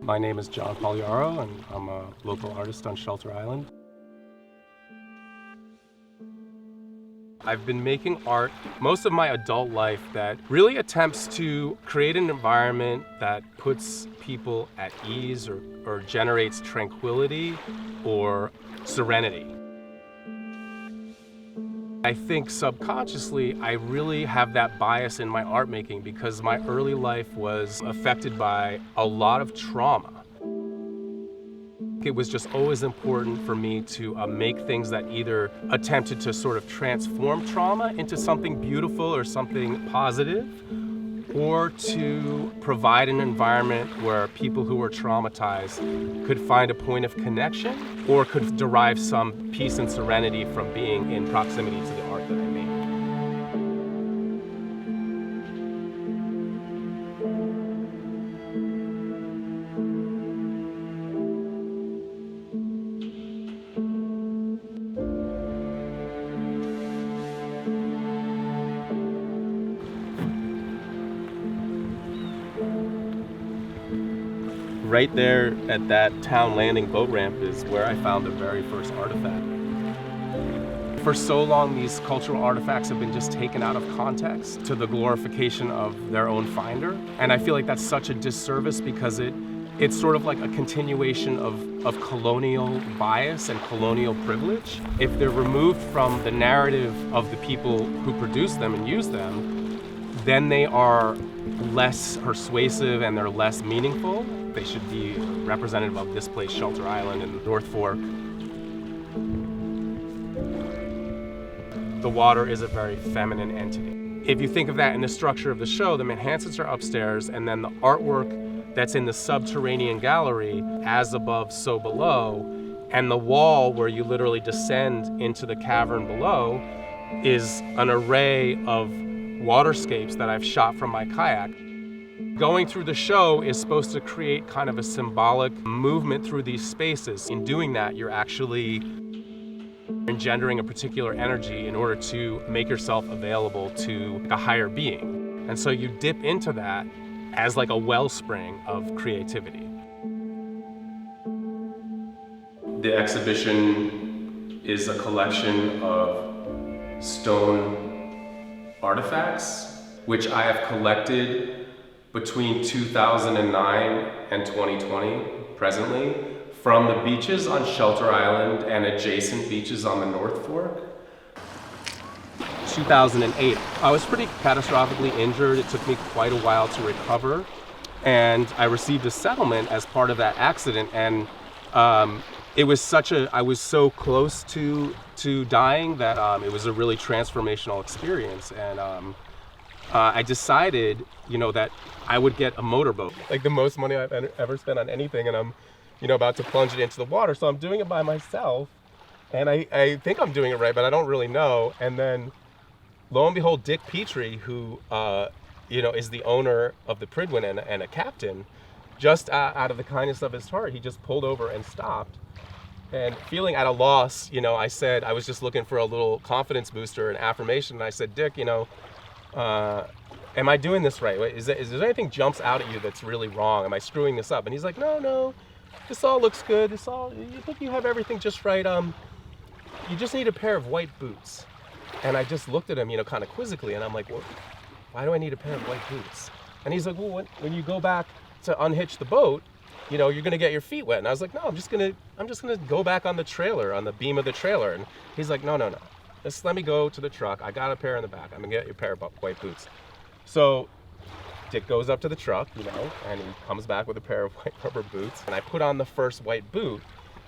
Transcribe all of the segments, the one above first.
My name is John Pagliaro, and I'm a local artist on Shelter Island. I've been making art most of my adult life that really attempts to create an environment that puts people at ease or generates tranquility or serenity. I think subconsciously I really have that bias in my art making because my early life was affected by a lot of trauma. It was just always important for me to make things that either attempted to sort of transform trauma into something beautiful or something positive, or to provide an environment where people who were traumatized could find a point of connection or could derive some peace and serenity from being in proximity to the art that I made. Right there at that town landing boat ramp is where I found the very first artifact. For so long, these cultural artifacts have been just taken out of context to the glorification of their own finder. And I feel like that's such a disservice because it's sort of like a continuation of colonial bias and colonial privilege. If they're removed from the narrative of the people who produce them and use them, then they are less persuasive and they're less meaningful. They should be representative of this place, Shelter Island and North Fork. The water is a very feminine entity. If you think of that in the structure of the show, the Manhansons are upstairs, and then the artwork that's in the subterranean gallery, as above, so below, and the wall where you literally descend into the cavern below is an array of waterscapes that I've shot from my kayak. Going through the show is supposed to create kind of a symbolic movement through these spaces. In doing that, you're actually engendering a particular energy in order to make yourself available to a higher being. And so you dip into that as like a wellspring of creativity. The exhibition is a collection of stone artifacts, which I have collected between 2009 and 2020, presently, from the beaches on Shelter Island and adjacent beaches on the North Fork. 2008, I was pretty catastrophically injured. It took me quite a while to recover, and I received a settlement as part of that accident, and it was I was so close to dying that it was a really transformational experience, and I decided, that I would get a motorboat. Like the most money I've ever spent on anything, and I'm, about to plunge it into the water. So I'm doing it by myself, and I think I'm doing it right, but I don't really know. And then, lo and behold, Dick Petrie, who, is the owner of the Prydwen and a captain, just out of the kindness of his heart, he just pulled over and stopped. And feeling at a loss, I said, I was just looking for a little confidence booster and affirmation. And I said, Dick, am I doing this right? Is there anything jumps out at you that's really wrong? Am I screwing this up? And he's like, no, this all looks good. You think you have everything just right. You just need a pair of white boots. And I just looked at him, kind of quizzically, and I'm like, well, why do I need a pair of white boots? And he's like, well, when you go back to unhitch the boat, you're gonna get your feet wet. And I was like, no, I'm just gonna go back on the trailer, on the beam of the trailer. And he's like, no. Just let me go to the truck. I got a pair in the back. I'm gonna get you a pair of white boots. So Dick goes up to the truck, and he comes back with a pair of white rubber boots. And I put on the first white boot.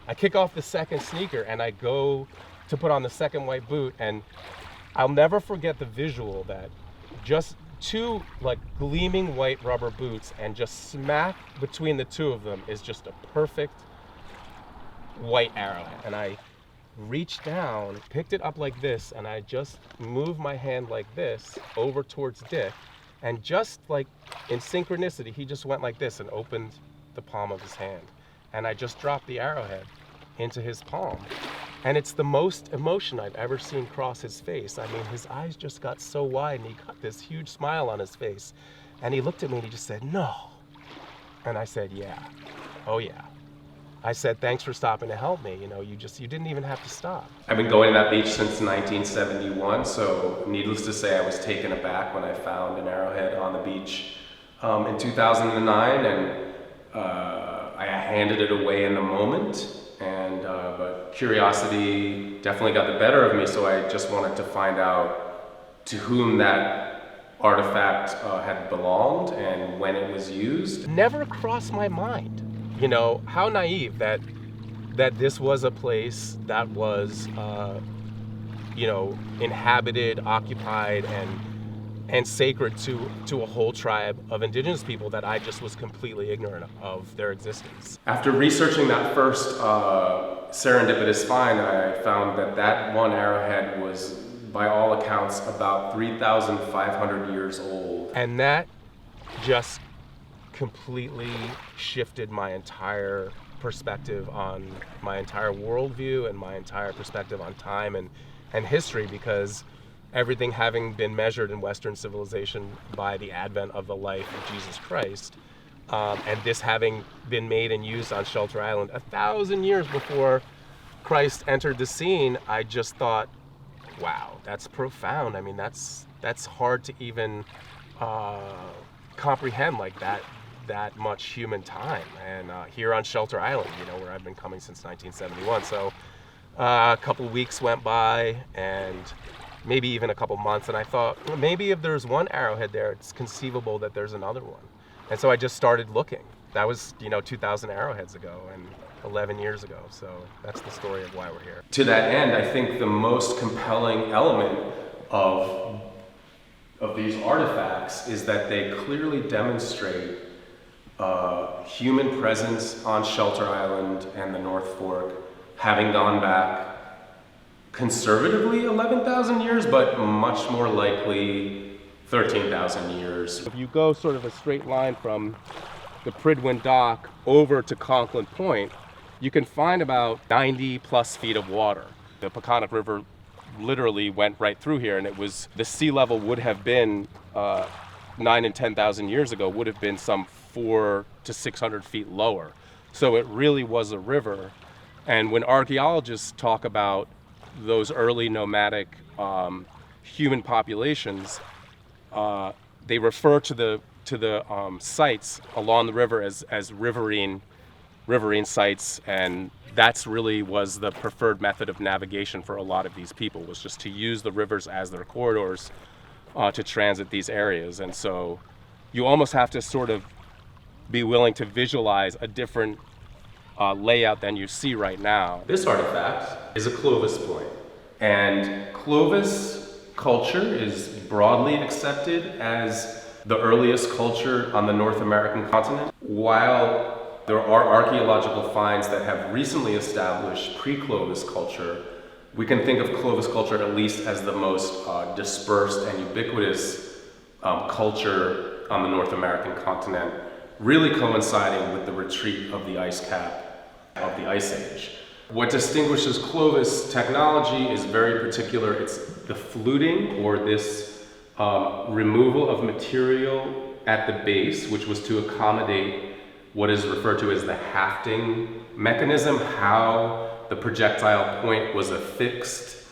I kick off the second sneaker, and I go to put on the second white boot. And I'll never forget the visual that just two like gleaming white rubber boots, and just smack between the two of them is just a perfect white arrowhead. And I reached down, picked it up like this, and I just moved my hand like this over towards Dick, and just like in synchronicity, he just went like this and opened the palm of his hand, and I just dropped the arrowhead into his palm. And it's the most emotion I've ever seen cross his face. I mean, his eyes just got so wide, and he got this huge smile on his face, and he looked at me and he just said, no. And I said, yeah. Oh yeah. I said, thanks for stopping to help me. You didn't even have to stop. I've been going to that beach since 1971, so needless to say, I was taken aback when I found an arrowhead on the beach in 2009, and I handed it away in the moment. But curiosity definitely got the better of me, so I just wanted to find out to whom that artifact had belonged and when it was used. Never crossed my mind. How naive that this was a place that was, inhabited, occupied, and sacred to a whole tribe of indigenous people that I just was completely ignorant of their existence. After researching that first serendipitous find, I found that one arrowhead was, by all accounts, about 3,500 years old. And that just completely shifted my entire perspective on my entire worldview and my entire perspective on time and history, because everything having been measured in Western civilization by the advent of the life of Jesus Christ, and this having been made and used on Shelter Island 1,000 years before Christ entered the scene, I just thought, wow, that's profound. I mean, that's hard to even comprehend, like that much human time. And here on Shelter Island, where I've been coming since 1971. So a couple weeks went by, and maybe even a couple months, and I thought, well, maybe if there's one arrowhead there, it's conceivable that there's another one. And so I just started looking. That was 2,000 arrowheads ago and 11 years ago. So that's the story of why we're here. To that end, I think the most compelling element of these artifacts is that they clearly demonstrate human presence on Shelter Island and the North Fork, having gone back conservatively 11,000 years, but much more likely 13,000 years. If you go sort of a straight line from the Prydwen Dock over to Conklin Point, you can find about 90 plus feet of water. The Peconic River literally went right through here, and the sea level would have been 9 and 10,000 years ago, would have been some 400 to 600 feet lower. So it really was a river. And when archaeologists talk about those early nomadic human populations, they refer to the sites along the river as riverine sites, and that's really was the preferred method of navigation for a lot of these people, was just to use the rivers as their corridors to transit these areas. And so you almost have to sort of be willing to visualize a different layout than you see right now. This artifact is a Clovis point, and Clovis culture is broadly accepted as the earliest culture on the North American continent. While there are archaeological finds that have recently established pre-Clovis culture, we can think of Clovis culture at least as the most dispersed and ubiquitous culture on the North American continent, really coinciding with the retreat of the ice cap of the Ice Age. What distinguishes Clovis technology is very particular. It's the fluting, or this removal of material at the base, which was to accommodate what is referred to as the hafting mechanism, how the projectile point was affixed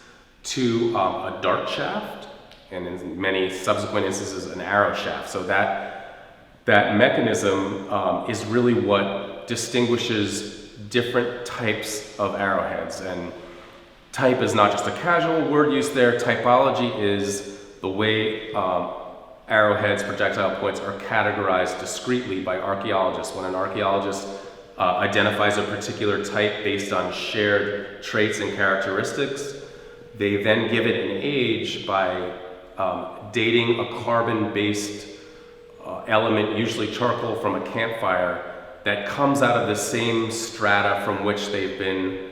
to a dart shaft, and in many subsequent instances an arrow shaft. So that mechanism is really what distinguishes different types of arrowheads. And type is not just a casual word used there. Typology is the way arrowheads, projectile points, are categorized discretely by archaeologists. When an archaeologist identifies a particular type based on shared traits and characteristics, they then give it an age by dating a carbon-based element, usually charcoal from a campfire, that comes out of the same strata from which they've been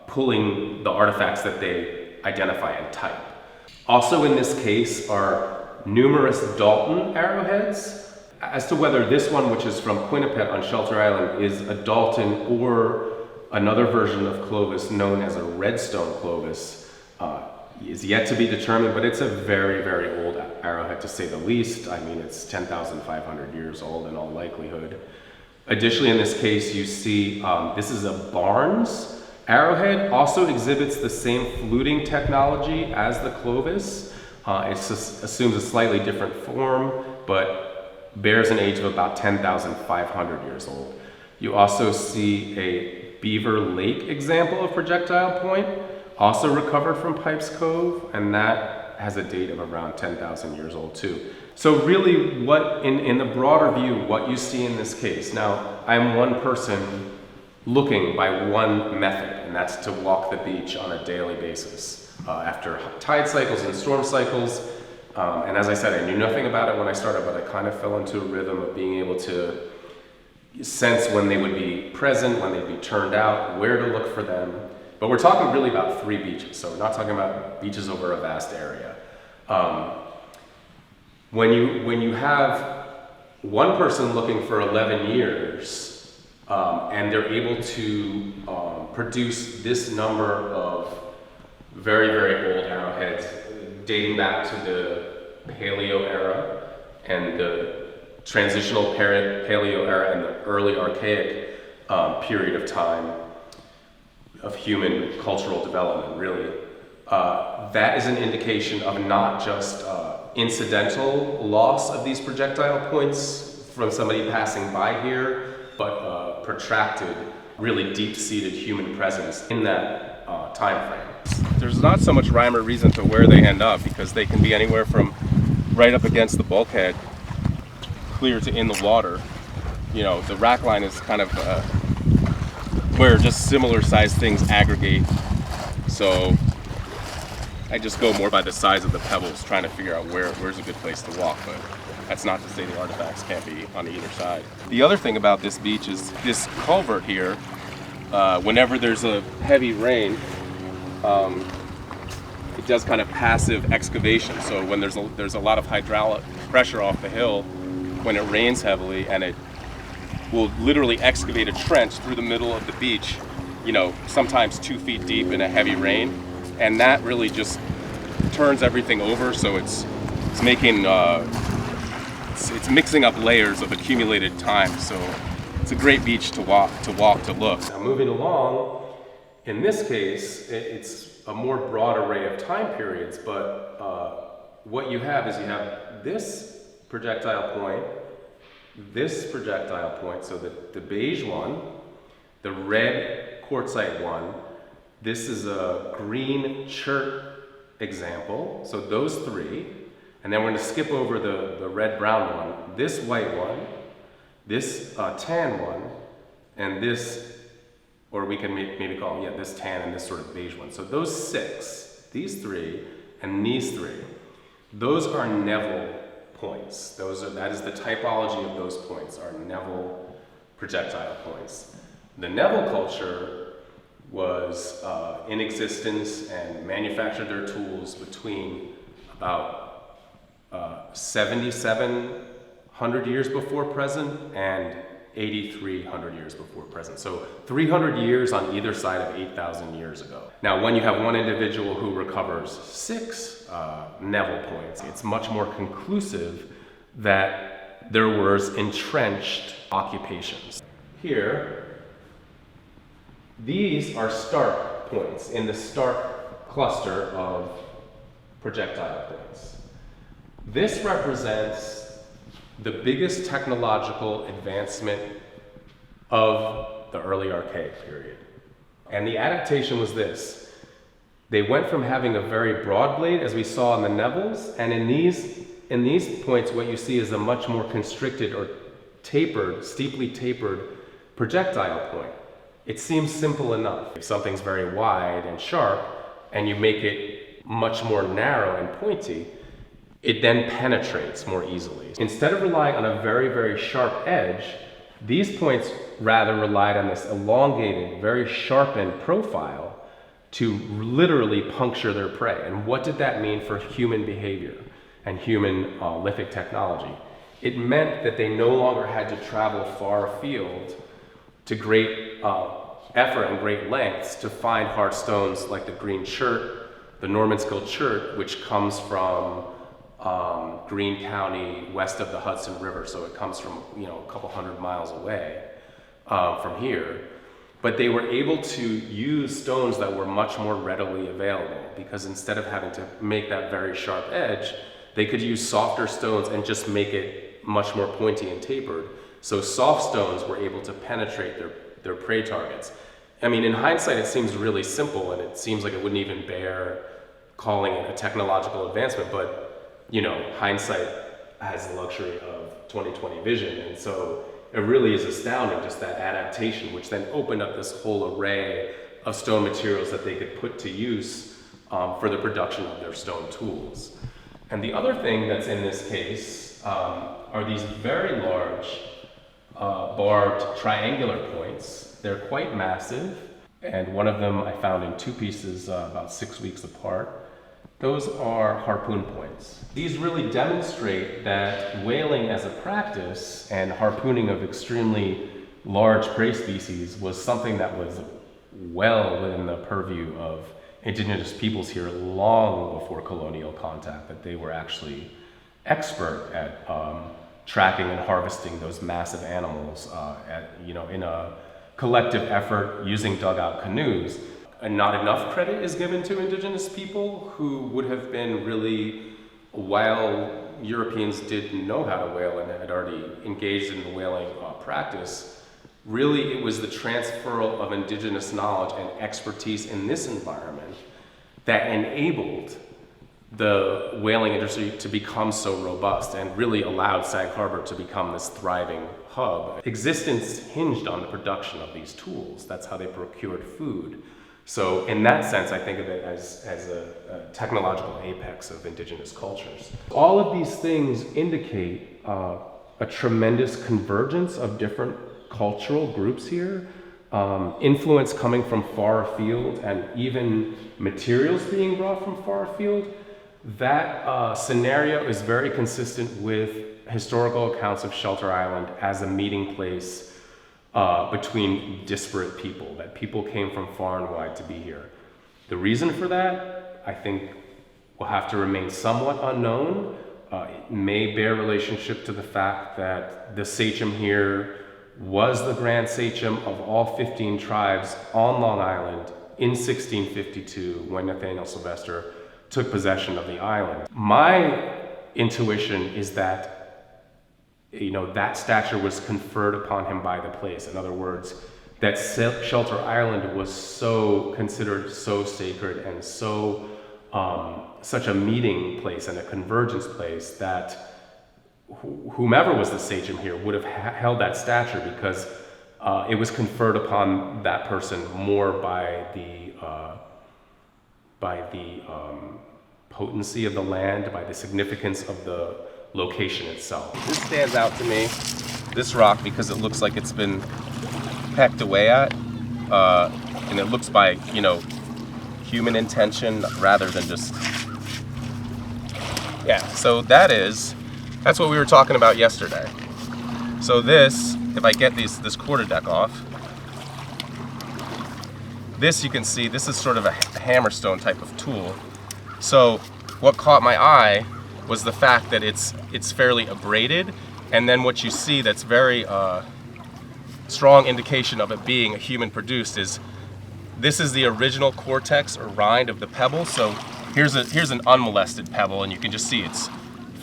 pulling the artifacts that they identify and type. Also in this case are numerous Dalton arrowheads. As to whether this one, which is from Quinnipiac on Shelter Island, is a Dalton or another version of Clovis known as a Redstone Clovis, is yet to be determined, but it's a very, very old arrowhead, to say the least. I mean, it's 10,500 years old in all likelihood. Additionally, in this case, you see this is a Barnes arrowhead. Also exhibits the same fluting technology as the Clovis. Assumes a slightly different form, but bears an age of about 10,500 years old. You also see a Beaver Lake example of projectile point, also recovered from Pipes Cove, and that has a date of around 10,000 years old too. So really what, in the broader view, what you see in this case, now I'm one person looking by one method, and that's to walk the beach on a daily basis after tide cycles and storm cycles. And as I said, I knew nothing about it when I started, but I kind of fell into a rhythm of being able to sense when they would be present, when they'd be turned out, where to look for them. But we're talking really about 3 beaches, so we're not talking about beaches over a vast area. When you have one person looking for 11 years, and they're able to produce this number of very, very old arrowheads dating back to the Paleo era and the transitional Paleo era and the early Archaic period of time of human cultural development, really. That is an indication of not just incidental loss of these projectile points from somebody passing by here, but protracted, really deep-seated human presence in that time frame. There's not so much rhyme or reason to where they end up, because they can be anywhere from right up against the bulkhead, clear to in the water. You know, the rack line is kind of where just similar sized things aggregate. So I just go more by the size of the pebbles, trying to figure out where's a good place to walk, but that's not to say the artifacts can't be on either side. The other thing about this beach is this culvert here, whenever there's a heavy rain, it does kind of passive excavation. So when there's a lot of hydraulic pressure off the hill, when it rains heavily, and it will literally excavate a trench through the middle of the beach, you know, sometimes 2 feet deep in a heavy rain, and that really just turns everything over. So it's making it's mixing up layers of accumulated time. So it's a great beach to walk to look. Now moving along, in this case, it's a more broad array of time periods, but what you have is you have this projectile point, this projectile point, so the beige one, the red quartzite one, this is a green chert example, so those 3, and then we're going to skip over the red-brown one, this white one, this tan one, and this, or we can maybe call them, this tan and this sort of beige one. So those 6, these 3, and these 3, those are Neville points. That is the typology of those points, are Neville projectile points. The Neville culture was in existence and manufactured their tools between about 7,700 years before present and 8,300 years before present. So 300 years on either side of 8,000 years ago. Now, when you have one individual who recovers 6 Neville points, it's much more conclusive that there was entrenched occupations. Here, these are Stark points in the Stark cluster of projectile points. This represents the biggest technological advancement of the early Archaic period. And the adaptation was this. They went from having a very broad blade, as we saw in the Nevilles, and in these points, what you see is a much more constricted or tapered, steeply tapered projectile point. It seems simple enough. If something's very wide and sharp, and you make it much more narrow and pointy, it then penetrates more easily. Instead of relying on a very, very sharp edge, these points rather relied on this elongated, very sharpened profile to literally puncture their prey. And what did that mean for human behavior and human lithic technology? It meant that they no longer had to travel far afield to great effort and great lengths to find hard stones like the green chert, the Normanskill chert, which comes from Greene County, west of the Hudson River, so it comes from a couple hundred miles away. from here. But they were able to use stones that were much more readily available, because instead of having to make that very sharp edge, they could use softer stones and just make it much more pointy and tapered. So soft stones were able to penetrate their prey targets. I mean, in hindsight, it seems really simple, and it seems like it wouldn't even bear calling it a technological advancement, but you know, hindsight has the luxury of 20/20 vision, and so it really is astounding, just that adaptation, which then opened up this whole array of stone materials that they could put to use for the production of their stone tools. And the other thing that's in this case are these very large barbed triangular points. They're quite massive, and one of them I found in two pieces about 6 weeks apart. Those are harpoon points. These really demonstrate that whaling as a practice and harpooning of extremely large prey species was something that was well within the purview of indigenous peoples here long before colonial contact, that they were actually expert at tracking and harvesting those massive animals in a collective effort using dugout canoes. And not enough credit is given to indigenous people who would have been really, while Europeans didn't know how to whale and had already engaged in the whaling practice, really it was the transfer of indigenous knowledge and expertise in this environment that enabled the whaling industry to become so robust and really allowed Sag Harbor to become this thriving hub. Existence hinged on the production of these tools. That's how they procured food. So in that sense, I think of it as a technological apex of indigenous cultures. All of these things indicate a tremendous convergence of different cultural groups here, influence coming from far afield, and even materials being brought from far afield. That scenario is very consistent with historical accounts of Shelter Island as a meeting place between disparate people, that people came from far and wide to be here. The reason for that, I think, will have to remain somewhat unknown. It may bear relationship to the fact that the sachem here was the grand sachem of all 15 tribes on Long Island in 1652 when Nathaniel Sylvester took possession of the island. My intuition is that that stature was conferred upon him by the place. In other words, that Shelter Island was considered so sacred and so such a meeting place and a convergence place that whomever was the sachem here would have held that stature, because it was conferred upon that person more by the potency of the land, by the significance of the location itself. This stands out to me, this rock, because it looks like it's been pecked away at, and it looks by, human intention rather than just, so that's what we were talking about yesterday. So this, if I get this quarter deck off, this you can see, this is sort of a hammerstone type of tool. So what caught my eye was the fact that it's fairly abraded, and then what you see that's very strong indication of it being a human produced is this is the original cortex or rind of the pebble. So here's an unmolested pebble, and you can just see it's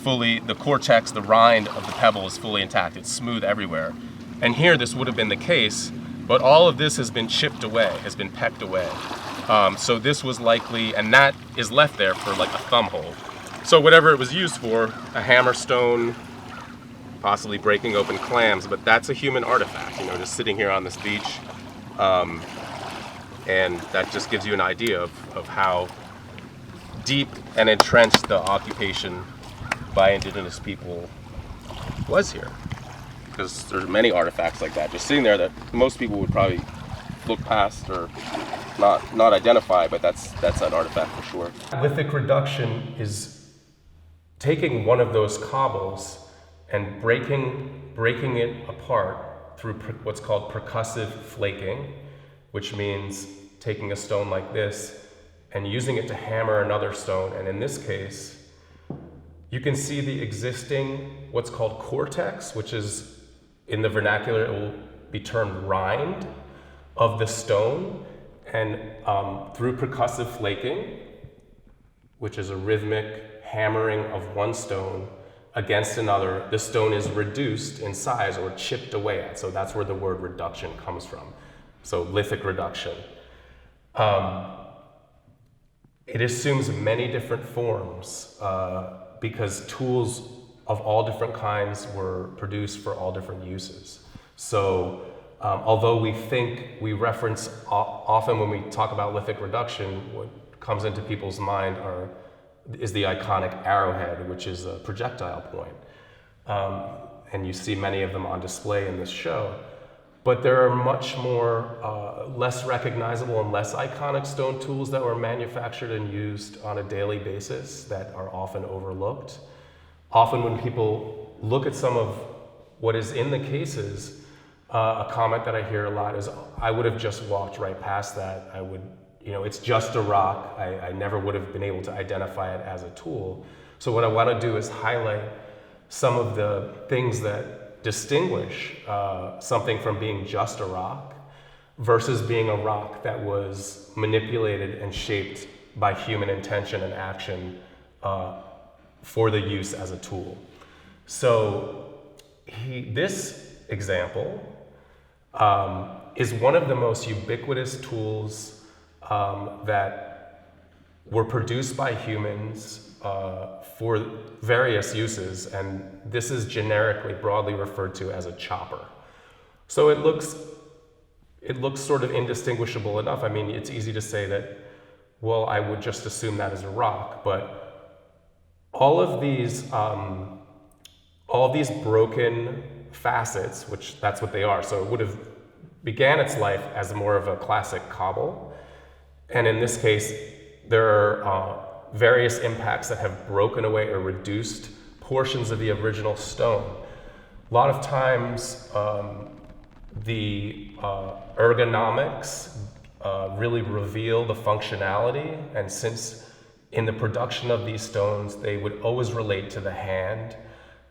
fully, the cortex, the rind of the pebble is fully intact. It's smooth everywhere. And here this would have been the case, but all of this has been chipped away, has been pecked away. So this was likely, and that is left there for like a thumb hole. So whatever it was used for, a hammerstone, possibly breaking open clams, but that's a human artifact, just sitting here on this beach. And that just gives you an idea of how deep and entrenched the occupation by indigenous people was here. Because there's many artifacts like that just sitting there that most people would probably look past or not identify, but that's an artifact for sure. Lithic reduction is taking one of those cobbles and breaking it apart through what's called percussive flaking, which means taking a stone like this and using it to hammer another stone. And in this case, you can see the existing what's called cortex, which is in the vernacular, it will be termed rind of the stone, and through percussive flaking, which is a rhythmic hammering of one stone against another, the stone is reduced in size or chipped away at. So that's where the word reduction comes from. So lithic reduction. It assumes many different forms because tools of all different kinds were produced for all different uses. So although we reference often when we talk about lithic reduction, what comes into people's mind is the iconic arrowhead, which is a projectile point. And you see many of them on display in this show. But there are much more less recognizable and less iconic stone tools that were manufactured and used on a daily basis that are often overlooked. Often when people look at some of what is in the cases, a comment that I hear a lot is, I would have just walked right past that. It's just a rock. I never would have been able to identify it as a tool. So what I want to do is highlight some of the things that distinguish something from being just a rock versus being a rock that was manipulated and shaped by human intention and action for the use as a tool. So this example is one of the most ubiquitous tools that were produced by humans for various uses, and this is generically, broadly referred to as a chopper. So it looks sort of indistinguishable enough. I mean, it's easy to say that, well, I would just assume that is a rock, but all of these broken facets, which that's what they are. So it would have began its life as more of a classic cobble, and in this case, there are various impacts that have broken away or reduced portions of the original stone. A lot of times, the ergonomics really reveal the functionality, and since in the production of these stones, they would always relate to the hand,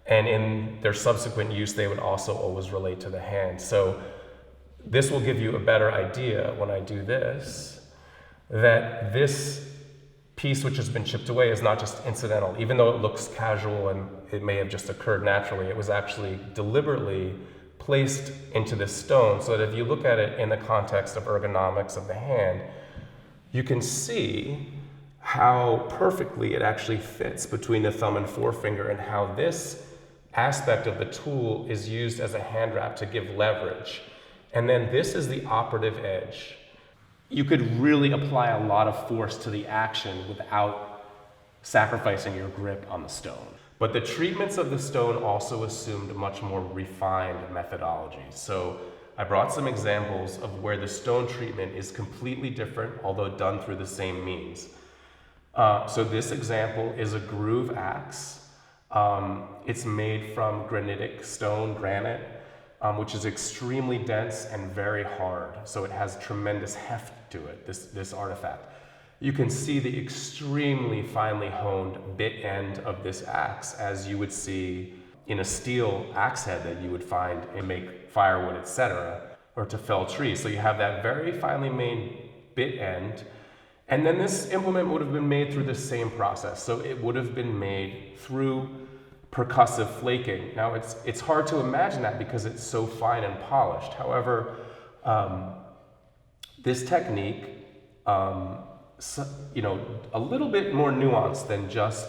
and in their subsequent use, they would also always relate to the hand. So this will give you a better idea when I do this, that this piece which has been chipped away is not just incidental. Even though it looks casual and it may have just occurred naturally, it was actually deliberately placed into this stone so that if you look at it in the context of ergonomics of the hand, you can see how perfectly it actually fits between the thumb and forefinger, and how this aspect of the tool is used as a hand wrap to give leverage. And then this is the operative edge. You could really apply a lot of force to the action without sacrificing your grip on the stone. But the treatments of the stone also assumed much more refined methodologies. So I brought some examples of where the stone treatment is completely different, although done through the same means. So this example is a groove axe. It's made from granitic stone, granite, which is extremely dense and very hard. So it has tremendous heft to it, this artifact. You can see the extremely finely honed bit end of this axe, as you would see in a steel axe head that you would find and make firewood, etc., or to fell trees. So you have that very finely made bit end, and then this implement would have been made through the same process. So it would have been made through percussive flaking. Now it's hard to imagine that because it's so fine and polished. However, this technique, a little bit more nuanced than just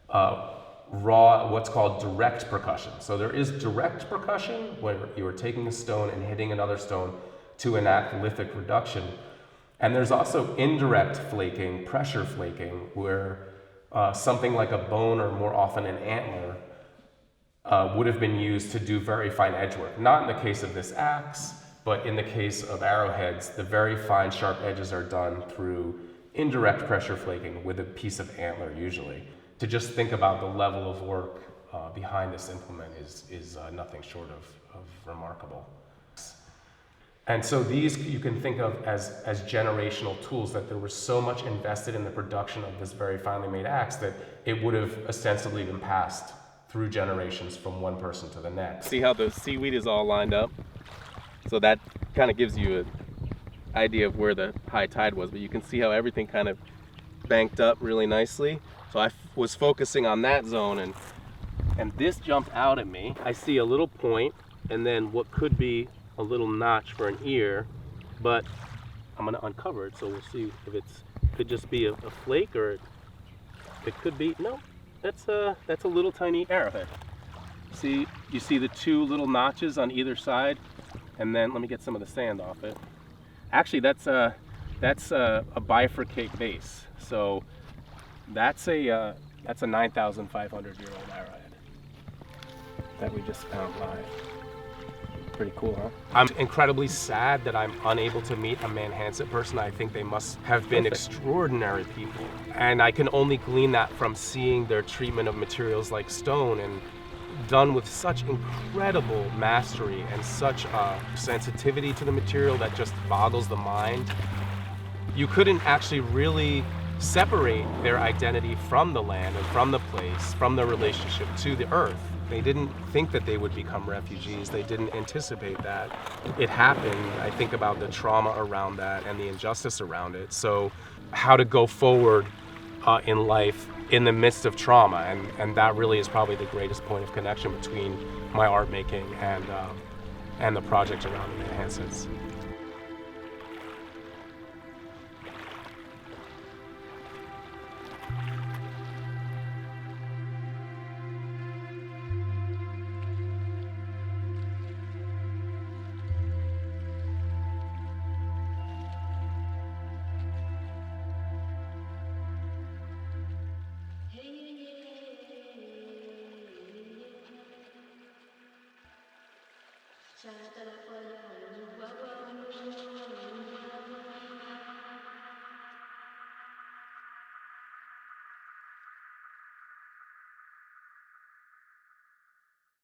raw, what's called direct percussion. So there is direct percussion where you are taking a stone and hitting another stone to enact lithic reduction. And there's also indirect flaking, pressure flaking, where something like a bone, or more often an antler, would have been used to do very fine edge work. Not in the case of this axe, but in the case of arrowheads, the very fine sharp edges are done through indirect pressure flaking with a piece of antler usually. To just think about the level of work behind this implement is nothing short of remarkable. And so these you can think of as generational tools, that there was so much invested in the production of this very finely made axe that it would have ostensibly been passed through generations from one person to the next. See how the seaweed is all lined up? It's So that kind of gives you an idea of where the high tide was, but you can see how everything kind of banked up really nicely. So I was focusing on that zone, and this jumped out at me. I see a little point and then what could be a little notch for an ear, but I'm gonna uncover it, so we'll see if could just be a flake, or it could be, no, that's a little tiny arrowhead. See, you see the two little notches on either side, and then let me get some of the sand off it. Actually, that's a bifurcate base, so that's a 9,500-year-old arrowhead that we just found live. Pretty cool, huh? I'm incredibly sad that I'm unable to meet a Manhasset person. I think they must have been extraordinary people. And I can only glean that from seeing their treatment of materials like stone, and done with such incredible mastery and such sensitivity to the material that just boggles the mind. You couldn't actually really separate their identity from the land and from the place, from their relationship to the earth. They didn't think that they would become refugees. They didn't anticipate that. It happened. I think about the trauma around that and the injustice around it. So how to go forward in life in the midst of trauma, and that really is probably the greatest point of connection between my art making and the project around the Manhassets. Shut up,